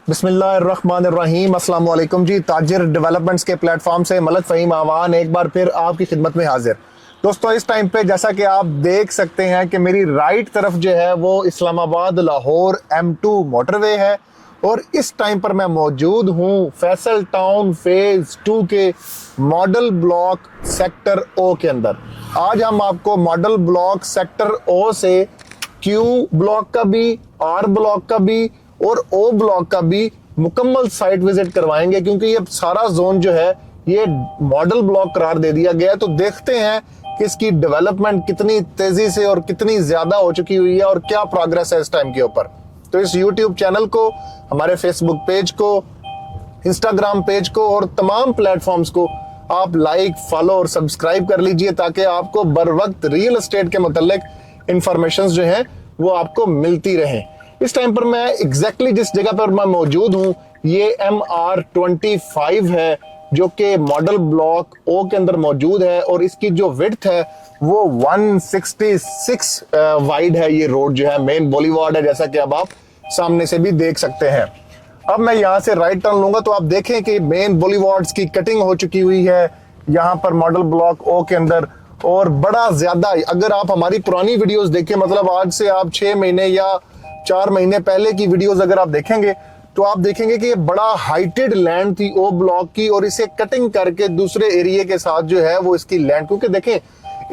बिस्मिल्लाहिर्रहमानिर्रहीम। अस्सलाम वालेकुम जी। ताजिर डेवलपमेंट्स के प्लेटफॉर्म से मलक फ़हीम आवान एक बार फिर आपकी खिदमत में हाजिर। दोस्तों, इस टाइम पे जैसा कि आप देख सकते हैं कि मेरी राइट तरफ जो है वो इस्लामाबाद लाहौर M2 मोटरवे है और इस टाइम पर मैं मौजूद हूँ फैसल टाउन फेज़ 2 के मॉडल ब्लॉक सेक्टर O के अंदर। आज हम आपको मॉडल ब्लॉक सेक्टर O से Q ब्लॉक का भी, R ब्लॉक का भी और O ब्लॉक का भी मुकम्मल साइट विजिट करवाएंगे, क्योंकि ये सारा जोन जो है ये मॉडल ब्लॉक करार दे दिया गया है। तो देखते हैं कि इसकी डेवलपमेंट कितनी तेजी से और कितनी ज्यादा हो चुकी हुई है और क्या प्रोग्रेस है इस टाइम के ऊपर। तो इस YouTube चैनल को, हमारे फेसबुक पेज को, इंस्टाग्राम पेज को और तमाम प्लेटफॉर्म्स को आप लाइक, फॉलो और सब्सक्राइब कर लीजिए, ताकि आपको बर वक्त रियल एस्टेट के मुतल्लिक इंफॉर्मेशन जो है वो आपको मिलती रहे। इस टाइम पर मैं एग्जैक्टली जिस जगह पर मैं मौजूद हूँ ये MR25 है, जो कि मॉडल ब्लॉक O के अंदर मौजूद है और इसकी जो विड्थ है वो 166 वाइड है। ये रोड जो है मेन बोलीवार्ड है, जैसा कि अब आप सामने से भी देख सकते हैं। अब मैं यहाँ से राइट टर्न लूंगा तो आप देखें कि मेन बोलीवार्ड्स की कटिंग हो चुकी हुई है यहाँ पर मॉडल ब्लॉक O के अंदर। और बड़ा ज्यादा, अगर आप हमारी पुरानी वीडियोस देखें, मतलब आज से आप 6 महीने या 4 महीने पहले की वीडियोस अगर आप देखेंगे तो आप देखेंगे कि ये बड़ा हाइटेड लैंड थी O ब्लॉक की, और इसे कटिंग करके दूसरे एरिया के साथ जो है वो इसकी लैंड, क्योंकि देखें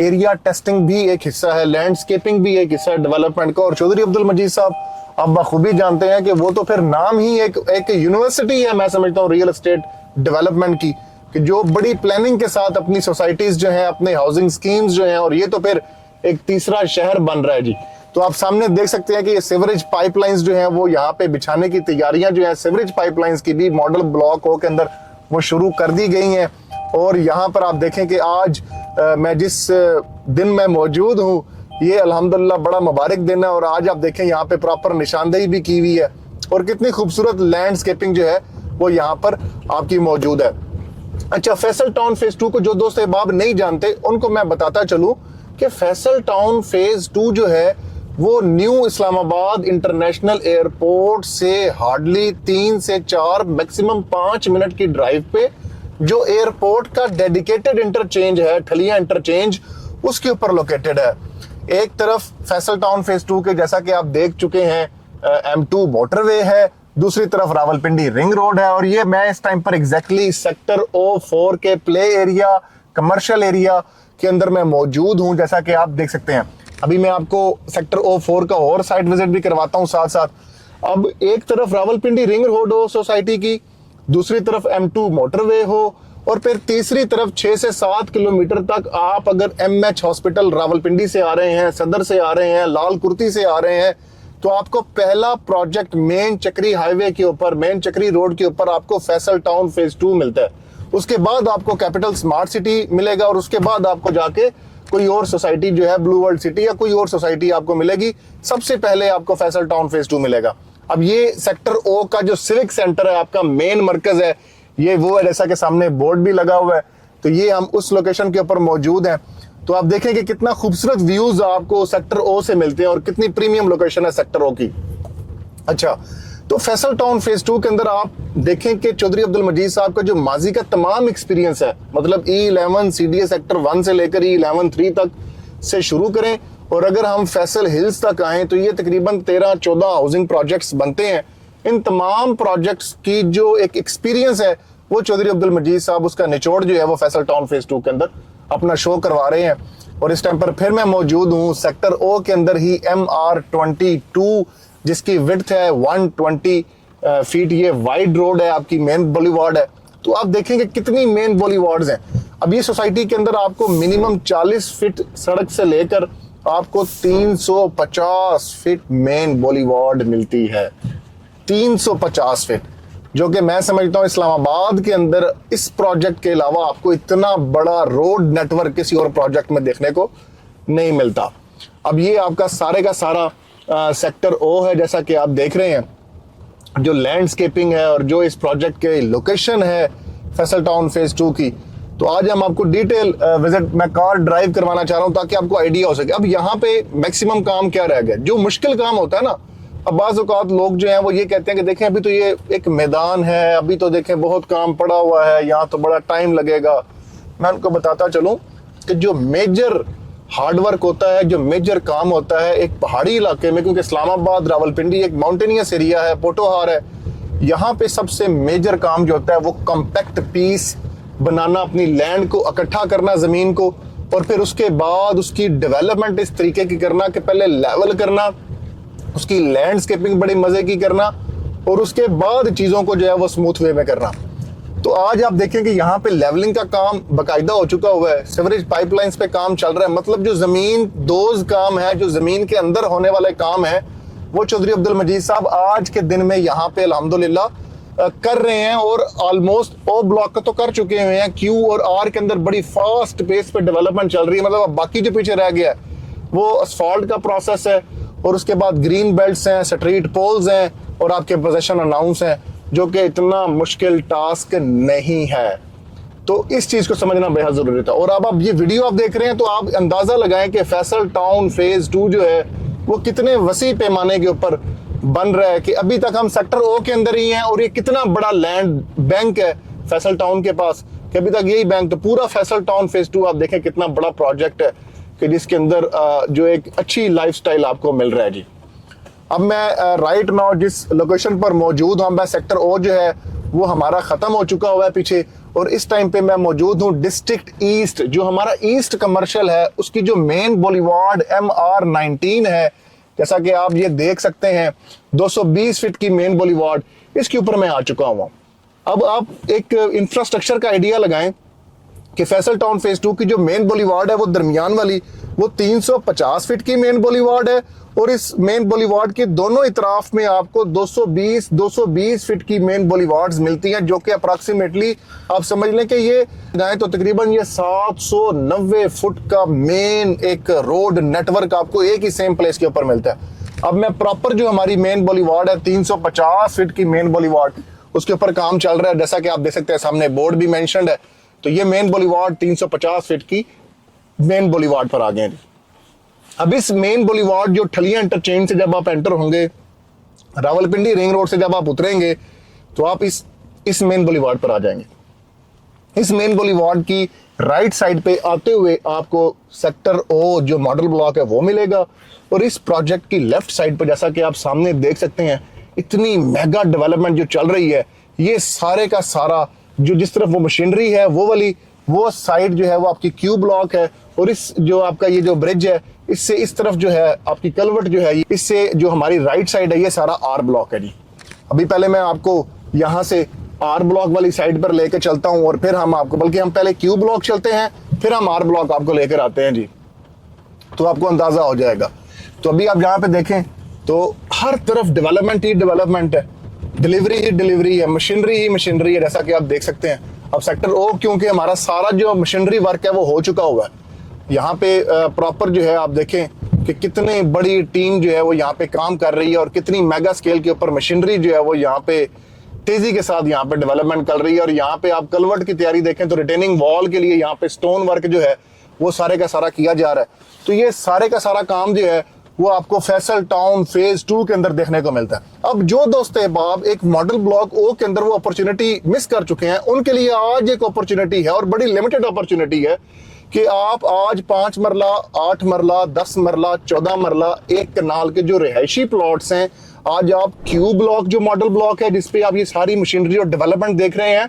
एरिया टेस्टिंग भी एक हिस्सा है, लैंडस्केपिंग भी एक हिस्सा है डेवलपमेंट का। और चौधरी अब्दुल मजीद साहब आप बखूबी जानते हैं कि वो तो फिर नाम ही एक यूनिवर्सिटी है, मैं समझता हूँ रियल एस्टेट डेवलपमेंट की, कि जो बड़ी प्लानिंग के साथ अपनी सोसाइटीज जो है, अपने हाउसिंग स्कीम्स जो हैं, और ये तो फिर एक तीसरा शहर बन रहा है जी। तो आप सामने देख सकते हैं कि ये सीवरेज पाइपलाइंस जो हैं वो यहाँ पे बिछाने की तैयारियां जो है सीवरेज पाइपलाइंस की भी मॉडल ब्लॉक O के अंदर वो शुरू कर दी गई हैं। और यहाँ पर आप देखें कि आज मैं जिस दिन में मौजूद हूँ ये अल्हम्दुलिल्लाह बड़ा मुबारक दिन है, और आज आप देखें यहाँ पे प्रॉपर निशानदेही भी की हुई है और कितनी खूबसूरत लैंडस्केपिंग जो है वो यहाँ पर आपकी मौजूद है। अच्छा, फैसल टाउन फेज 2 को जो दोस्त अहबाब नहीं जानते उनको मैं बताता चलूं कि फैसल टाउन फेज 2 जो है वो न्यू इस्लामाबाद इंटरनेशनल एयरपोर्ट से हार्डली 3 से 4 मैक्सिमम 5 मिनट की ड्राइव पे जो एयरपोर्ट का डेडिकेटेड इंटरचेंज है, ठलिया इंटरचेंज, उसके ऊपर लोकेटेड है। एक तरफ फैसल टाउन फेज 2 के, जैसा कि आप देख चुके हैं, M2 मोटरवे है, दूसरी तरफ रावलपिंडी रिंग रोड है, और ये मैं इस टाइम पर एग्जैक्टली सेक्टर O4 के प्ले एरिया, कमर्शियल एरिया के अंदर मैं मौजूद हूं, जैसा कि आप देख सकते हैं। अभी मैं आपको सेक्टर O4 का और साइट विजिट भी करवाता हूं साथ साथ। अब एक तरफ रावलपिंडी रिंग रोड हो सोसाइटी की, दूसरी तरफ M2 मोटरवे हो, और फिर तीसरी तरफ 6 से 7 किलोमीटर तक आप अगर MH हॉस्पिटल रावलपिंडी से आ रहे हैं, सदर से आ रहे हैं, लाल कुर्ती से आ रहे हैं, तो आपको पहला प्रोजेक्ट मेन चक्री हाईवे के ऊपर, मेन चक्री रोड के ऊपर आपको फैसल टाउन फेज 2 मिलता है। उसके बाद आपको कैपिटल स्मार्ट सिटी मिलेगा, और उसके बाद आपको जाके कोई और सोसाइटी जो है ब्लू वर्ल्ड सिटी या कोई और सोसाइटी आपको मिलेगी। सबसे पहले आपको फैसल टाउन फेज 2 मिलेगा। अब ये सेक्टर O का जो सिविक सेंटर है, आपका मेन मरकज है, ये वो है, जैसा कि सामने बोर्ड भी लगा हुआ है। तो ये हम उस लोकेशन के ऊपर मौजूद हैं। तो आप देखें कि कितना खूबसूरत व्यूज आपको सेक्टर O से मिलते हैं और कितनी प्रीमियम लोकेशन है सेक्टर O की। अच्छा, तो फैसल टाउन फेज 2 के अंदर आप देखें कि चौधरी अब्दुल मजीद साहब का जो माजी का तमाम एक्सपीरियंस है, मतलब E11 CDA सेक्टर 1 से लेकर E11 3 तक से शुरू करें, और अगर हम फैसल हिल्स तक आए तो ये तकरीबन 13-14 हाउसिंग प्रोजेक्ट्स बनते हैं। इन तमाम प्रोजेक्ट्स की जो एक एक्सपीरियंस है वो चौधरी अब्दुल मजीद साहब उसका निचोड़ जो है वो फैसल टाउन फेज 2 के अंदर अपना शो करवा रहे हैं। और इस टाइम पर फिर मैं मौजूद हूँ सेक्टर O के अंदर ही MR22, जिसकी विड्थ है 120 फीट। ये वाइड रोड है, आपकी मेन बोलीवार्ड है। तो आप देखेंगे कितनी मेन बोलीवार्ड्स हैं। अब ये सोसाइटी के अंदर आपको मिनिमम 40 फीट सड़क से लेकर आपको 350 फीट मेन बोलीवार्ड मिलती है। 350 फीट, जो कि मैं समझता हूँ इस्लामाबाद के अंदर इस प्रोजेक्ट के अलावा आपको इतना बड़ा रोड नेटवर्क किसी और प्रोजेक्ट में देखने को नहीं मिलता। अब ये आपका सारे का सारा सेक्टर O है, जैसा कि आप देख रहे हैं। जो लैंडस्केपिंग है और जो इस प्रोजेक्ट के लोकेशन है फैसल टाउन फेज 2 की, तो आज हम आपको डिटेल विजिट, मैं कार ड्राइव करवाना चाह रहा हूँ ताकि आपको आइडिया हो सके। अब यहाँ पे मैक्सिमम काम क्या रह गया, जो मुश्किल काम होता है ना अब बाज़ औक़ात लोग जो हैं वो ये कहते हैं कि देखें अभी तो ये एक मैदान है, अभी तो देखें बहुत काम पड़ा हुआ है, यहाँ तो बड़ा टाइम लगेगा। मैं उनको बताता चलूँ कि जो मेजर हार्डवर्क होता है, जो मेजर काम होता है एक पहाड़ी इलाके में, क्योंकि इस्लामाबाद रावलपिंडी एक माउंटेनियस एरिया है, पोटोहार है, यहाँ पे सबसे मेजर काम जो होता है वो कॉम्पैक्ट पीस बनाना, अपनी लैंड को इकट्ठा करना ज़मीन को, और फिर उसके बाद उसकी डेवलपमेंट इस तरीके की करना कि पहले लेवल करना, उसकी लैंडस्केपिंग बड़े मज़े की करना, और उसके बाद चीज़ों को जो है वो स्मूथ वे में करना। तो आज आप देखें कि यहाँ पे लेवलिंग का काम बाकायदा हो चुका हुआ है, सीवरेज पाइपलाइंस पे काम चल रहा है। मतलब जो ज़मीन दोज काम है, जो ज़मीन के अंदर होने वाले काम है, वो चौधरी अब्दुल मजीद साहब आज के दिन में यहाँ पे अल्हम्दुलिल्लाह कर रहे हैं, और ऑलमोस्ट ओ ब्लॉक का तो कर चुके हुए हैं। क्यू और आर के अंदर बड़ी फास्ट पेस पे डेवलपमेंट चल रही है। मतलब अब बाकी जो पीछे रह गया है वो असफॉल्ट का प्रोसेस है, और उसके बाद ग्रीन बेल्ट्स हैं, स्ट्रीट पोल्स हैं, और आपके पोजेशन अनाउंस हैं, जो कि इतना मुश्किल टास्क नहीं है। तो इस चीज़ को समझना बेहद ज़रूरी था। और अब आप ये वीडियो आप देख रहे हैं तो आप अंदाज़ा लगाएं कि फैसल टाउन फेज़ 2 जो है वो कितने वसी पैमाने के ऊपर बन रहा है, कि अभी तक हम सेक्टर ओ के अंदर ही हैं, और ये कितना बड़ा लैंड बैंक है फैसल टाउन के पास, कि अभी तक यही बैंक। तो पूरा फैसल टाउन फेज़ 2 आप देखें कितना बड़ा प्रोजेक्ट है, कि जिसके अंदर जो एक अच्छी लाइफस्टाइल आपको मिल रहा है जी। अब मैं राइट नाउ जिस लोकेशन पर मौजूद हूँ, मैं सेक्टर ओ जो है वो हमारा ख़त्म हो चुका हुआ है पीछे, और इस टाइम पे मैं मौजूद हूँ डिस्ट्रिक्ट ईस्ट, जो हमारा ईस्ट कमर्शियल है, उसकी जो मेन बोलीवार्ड MR19 है, जैसा कि आप ये देख सकते हैं 220 फीट की मेन बोलीवार्ड, इसके ऊपर मैं आ चुका हूँ। अब आप एक इंफ्रास्ट्रक्चर का आइडिया लगाएं कि फैसल टाउन फेज़ 2 की जो मेन बोलीवार्ड है वो दरमियान वाली वो 350 फीट की मेन बोलीवार्ड है, और इस मेन बोलीवार्ड के दोनों इतराफ में आपको 220 फीट की मेन बोलीवार्ड्स मिलती हैं, जो कि अप्रॉक्सीमेटली आप समझ लें कि ये जाए तो तकरीबन ये 790 फुट का मेन एक रोड नेटवर्क आपको एक ही सेम प्लेस के ऊपर मिलता है। अब मैं प्रॉपर जो हमारी मेन बोलीवार्ड है 350 फीट की मेन बोलीवार्ड, उसके ऊपर काम चल रहा है, जैसा कि आप देख सकते हैं सामने बोर्ड भी मेंशन्ड है। तो ये मेन बोलीवार्ड 350 फीट की मेन बोलीवार्ड पर आ गए हैं। अब इस मेन बोलीवार्ड जो ठलियां इंटरचेंज से जब आप एंटर होंगे, रावलपिंडी रिंग रोड से जब आप उतरेंगे, तो आप इस मेन बोलीवार्ड पर आ जाएंगे। इस मेन बोलीवार्ड की राइट साइड पे आते हुए आपको सेक्टर ओ जो मॉडल ब्लॉक है वो मिलेगा, और इस प्रोजेक्ट की लेफ्ट साइड पर जैसा कि आप सामने देख सकते हैं इतनी मेगा डेवलपमेंट जो चल रही है, ये सारे का सारा जो जिस तरफ वो मशीनरी है वो साइड जो है वो आपकी क्यू ब्लॉक है, और इस जो आपका ये जो ब्रिज है इससे इस तरफ जो है आपकी कलवर्ट जो है, इससे जो हमारी राइट साइड है ये सारा आर ब्लॉक है जी। अभी पहले मैं आपको यहाँ से आर ब्लॉक वाली साइड पर लेकर चलता हूँ, और फिर हम आपको, बल्कि हम पहले क्यू ब्लॉक चलते हैं फिर हम आर ब्लॉक आपको लेकर आते हैं जी, तो आपको अंदाजा हो जाएगा। तो अभी आप यहाँ पे देखें तो हर तरफ डेवलपमेंट ही डेवलपमेंट है, डिलीवरी ही डिलीवरी है, मशीनरी ही मशीनरी है, जैसा कि आप देख सकते हैं। अब सेक्टर ओ क्योंकि हमारा सारा जो मशीनरी वर्क है वो हो चुका हुआ है, यहाँ पे प्रॉपर जो है आप देखें कि कितनी बड़ी टीम जो है वो यहाँ पे काम कर रही है, और कितनी मेगा स्केल के ऊपर मशीनरी जो है वो यहाँ पे तेजी के साथ यहाँ पे डेवलपमेंट कर रही है। और यहाँ पे आप कलवर्ट की तैयारी देखें तो रिटेनिंग वॉल के लिए यहाँ पे स्टोन वर्क जो है वो सारे का सारा किया जा रहा है। तो ये सारे का सारा काम जो है वो आपको फैसल टाउन फेज़ 2 के अंदर देखने को मिलता है। अब जो दोस्त अहबाब एक मॉडल ब्लॉक ओ के अंदर वो अपॉर्चुनिटी मिस कर चुके हैं, उनके लिए आज एक अपॉर्चुनिटी है, और बड़ी लिमिटेड अपॉर्चुनिटी है, कि आप आज 5 मरला, 8 मरला, 10 मरला, 14 मरला, एक कनाल के जो रिहायशी प्लॉट्स हैं, आज आप क्यू ब्लॉक जो मॉडल ब्लॉक है जिसपे आप ये सारी मशीनरी और डेवलपमेंट देख रहे हैं,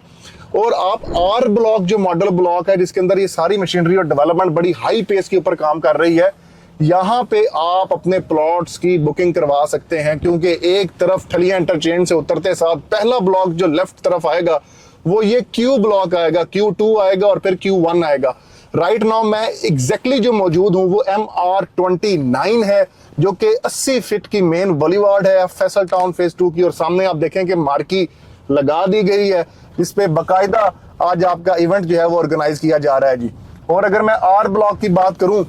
और आप आर ब्लॉक जो मॉडल ब्लॉक है जिसके अंदर ये सारी मशीनरी और डेवलपमेंट बड़ी हाई पेस के ऊपर काम कर रही है, यहाँ पे आप अपने प्लॉट्स की बुकिंग करवा सकते हैं। क्योंकि एक तरफ ठलियां इंटरचेंज से उतरते साथ पहला ब्लॉक जो लेफ्ट तरफ आएगा वो ये क्यू ब्लॉक आएगा, Q2 आएगा, और फिर Q1 आएगा। राइट नाउ मैं एग्जैक्टली जो मौजूद हूँ वो MR29 है, जो कि 80 फीट की मेन बोलीवार्ड है फैसल टाउन फेज़ 2 की, और सामने आप देखें कि मार्की लगा दी गई है जिसपे बाकायदा आज आपका इवेंट जो है वो ऑर्गेनाइज किया जा रहा है जी। और अगर मैं आर ब्लॉक की बात करूं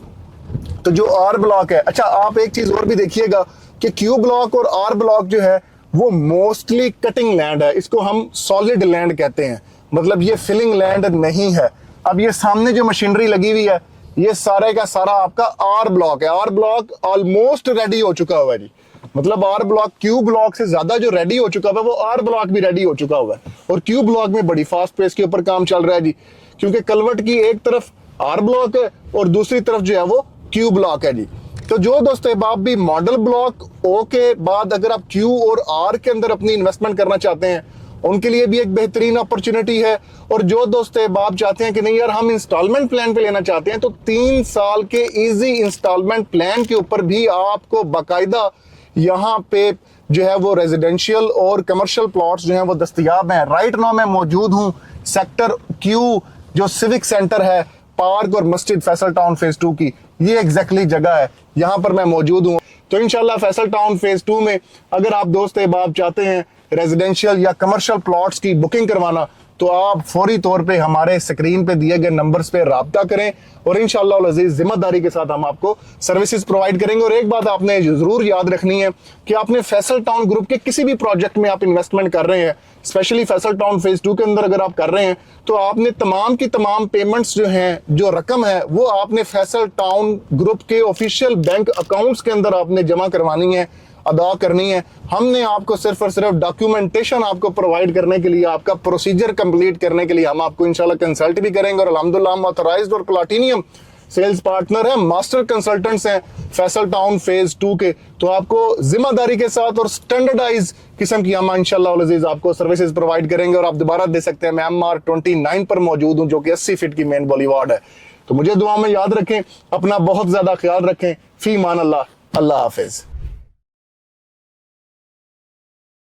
तो जो आर ब्लॉक है, अच्छा आप एक चीज और भी देखिएगा कि क्यू ब्लॉक और आर ब्लॉक जो है वो मोस्टली कटिंग लैंड है, इसको हम सॉलिड लैंड कहते हैं, मतलब ये फिलिंग लैंड नहीं है। अब ये सामने जो मशीनरी लगी हुई है ये सारे का सारा आपका आर ब्लॉक है। आर ब्लॉक ऑलमोस्ट रेडी हो चुका हुआ है जी, मतलब आर ब्लॉक क्यू ब्लॉक से ज्यादा जो रेडी हो चुका है वो आर ब्लॉक भी रेडी हो चुका हुआ है, और क्यू ब्लॉक में बड़ी फास्ट पेस के ऊपर काम चल रहा है जी, क्योंकि कलवट की एक तरफ आर ब्लॉक है और दूसरी तरफ जो है वो क्यू ब्लॉक है जी। तो जो दोस्तों आप भी मॉडल ब्लॉक ओ के बाद अगर आप क्यू और आर के अंदर अपनी इन्वेस्टमेंट करना चाहते हैं, उनके लिए भी एक बेहतरीन अपॉर्चुनिटी है। और जो दोस्तों आप चाहते हैं कि नहीं यार हम इंस्टॉलमेंट प्लान पे लेना चाहते हैं, तो 3 साल के इजी इंस्टॉलमेंट प्लान के ऊपर भी आपको बाकायदा यहाँ पे जो है वो रेजिडेंशियल और कमर्शियल प्लॉट्स जो हैं वो दस्तयाब हैं। राइट नाउ मैं मौजूद हूँ सेक्टर क्यू, जो सिविक सेंटर है, पार्क और मस्जिद फैसल टाउन फेज 2 की, ये एग्जैक्टली जगह है, यहाँ पर मैं मौजूद हूँ। तो इंशाल्लाह फैसल टाउन फेज 2 में अगर आप दोस्त आप चाहते हैं रेजिडेंशियल या कमर्शियल प्लॉट्स की बुकिंग करवाना, तो आप फौरी तौर पे हमारे स्क्रीन पे दिए गए नंबर्स पे राब्ता करें और इंशाअल्लाह अज़ीज़ जिम्मेदारी के साथ हम आपको सर्विसेज प्रोवाइड करेंगे। और एक बात आपने जरूर याद रखनी है कि आपने फैसल टाउन ग्रुप के किसी भी प्रोजेक्ट में आप इन्वेस्टमेंट कर रहे हैं, स्पेशली फैसल टाउन फेज 2 के अंदर अगर आप कर रहे हैं, तो आपने तमाम की तमाम पेमेंट्स जो हैं, जो रकम है, वो आपने फैसल टाउन ग्रुप के ऑफिशियल बैंक अकाउंट्स के अंदर आपने जमा करवानी है, अदा करनी है। हमने आपको सिर्फ और सिर्फ डॉक्यूमेंटेशन आपको प्रोवाइड करने के लिए, आपका प्रोसीजर कंप्लीट करने के लिए हम आपको इंशाल्लाह कंसल्ट भी करेंगे। और अल्हम्दुलिल्लाह हम ऑथराइज्ड और प्लैटिनियम सेल्स पार्टनर हैं, मास्टर कंसल्टेंट्स हैं फैसल टाउन फेज 2 के। तो आपको जिम्मेदारी के साथ और स्टैंडर्डाइज किस्म की हम इंशाल्लाह अज़ीज़ आपको सर्विसेज प्रोवाइड करेंगे। और आप दोबारा दे सकते हैं, मैं MR 29 पर मौजूद हूँ, जो कि 80 फीट की मेन बॉलीवार्ड है। तो मुझे दुआ में याद रखें, अपना बहुत ज्यादा ख्याल रखें। फी मान अल्लाह, अल्लाह हाफिज।